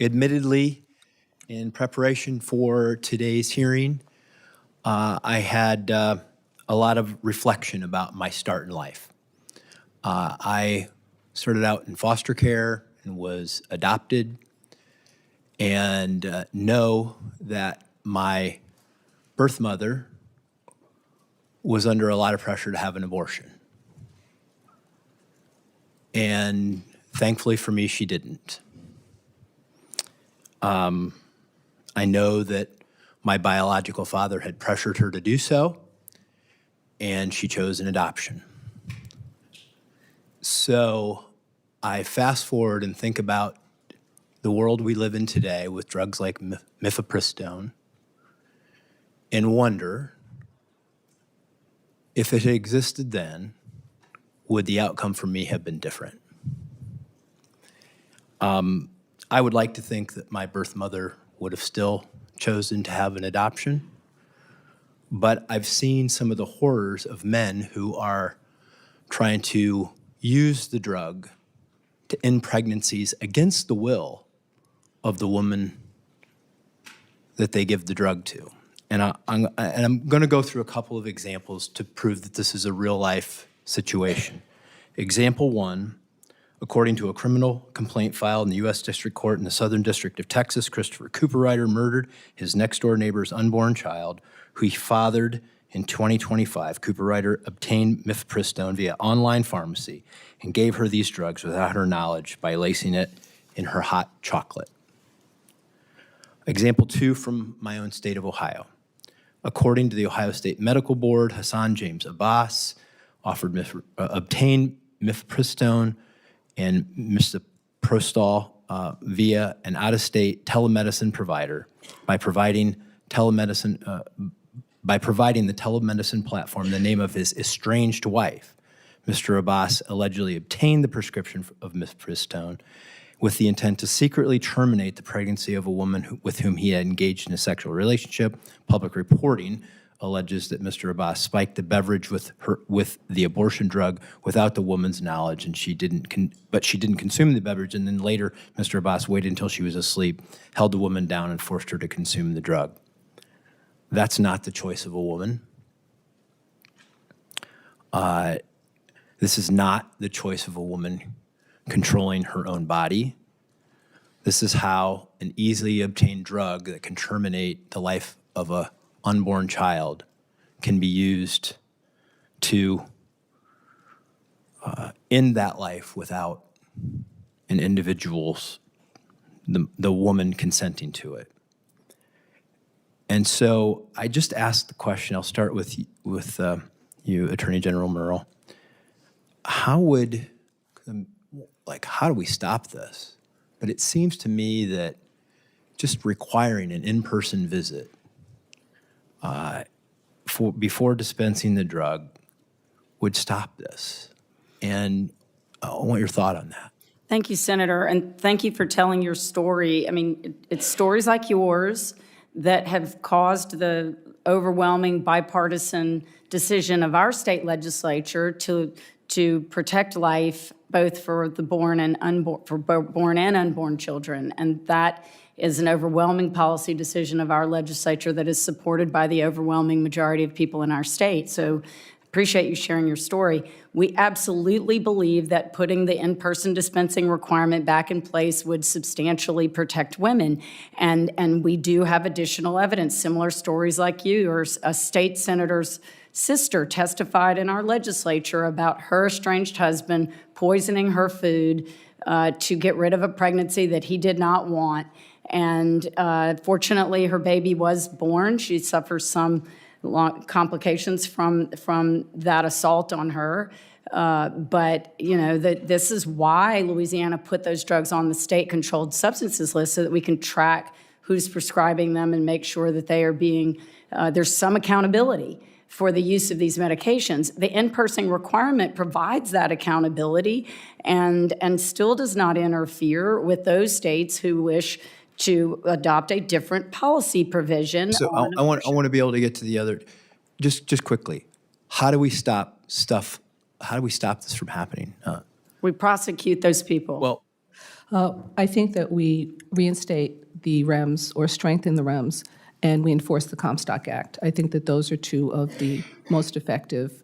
Admittedly, in preparation for today's hearing, I had a lot of reflection about my start in life. I started out in foster care and was adopted, and know that my birth mother was under a lot of pressure to have an abortion. And thankfully for me, she didn't. I know that my biological father had pressured her to do so, and she chose an adoption. So I fast forward and think about the world we live in today with drugs like Mifepristone and wonder if it had existed then, would the outcome for me have been different? I would like to think that my birth mother would have still chosen to have an adoption, but I've seen some of the horrors of men who are trying to use the drug to end pregnancies against the will of the woman that they give the drug to. And I'm going to go through a couple of examples to prove that this is a real-life situation. Example one, according to a criminal complaint filed in the U.S. District Court in the Southern District of Texas, Christopher Cooperrider murdered his next-door neighbor's unborn child, who he fathered in 2025. Cooperrider obtained Mifepristone via online pharmacy and gave her these drugs without her knowledge by lacing it in her hot chocolate. Example two from my own state of Ohio. According to the Ohio State Medical Board, Hassan James Abbas obtained Mifepristone and Mifepristone via an out-of-state telemedicine provider by providing the telemedicine platform in the name of his estranged wife. Mr. Abbas allegedly obtained the prescription of Mifepristone with the intent to secretly terminate the pregnancy of a woman with whom he had engaged in a sexual relationship. Public reporting alleges that Mr. Abbas spiked the beverage with the abortion drug without the woman's knowledge, and she didn't consume the beverage. And then later, Mr. Abbas waited until she was asleep, held the woman down, and forced her to consume the drug. That's not the choice of a woman. This is not the choice of a woman controlling her own body. This is how an easily obtained drug that can terminate the life of an unborn child can be used to end that life without an individual's, the woman consenting to it. And so I just asked the question, I'll start with you, Attorney General Murrell. How do we stop this? But it seems to me that just requiring an in-person visit before dispensing the drug would stop this. And I want your thought on that. Thank you, Senator, and thank you for telling your story. I mean, it's stories like yours that have caused the overwhelming bipartisan decision of our state legislature to protect life, both for the born and unborn children. And that is an overwhelming policy decision of our legislature that is supported by the overwhelming majority of people in our state. So appreciate you sharing your story. We absolutely believe that putting the in-person dispensing requirement back in place would substantially protect women. And we do have additional evidence, similar stories like you, or a state senator's sister testified in our legislature about her estranged husband poisoning her food to get rid of a pregnancy that he did not want. And fortunately, her baby was born. She suffers some complications from that assault on her. But, you know, this is why Louisiana put those drugs on the state-controlled substances list, so that we can track who's prescribing them and make sure that they are being, there's some accountability for the use of these medications. The in-person requirement provides that accountability and still does not interfere with those states who wish to adopt a different policy provision. So I want to be able to get to the other, just quickly. How do we stop this from happening? We prosecute those people. Well, I think that we reinstate the REMS or strengthen the REMS, and we enforce the Comstock Act. I think that those are two of the most effective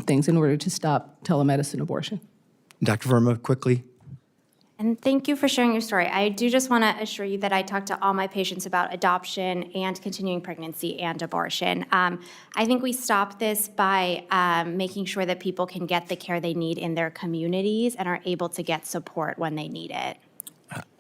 things in order to stop telemedicine abortion. Dr. Verma, quickly. And thank you for sharing your story. I do just want to assure you that I talk to all my patients about adoption and continuing pregnancy and abortion. I think we stop this by making sure that people can get the care they need in their communities and are able to get support when they need it.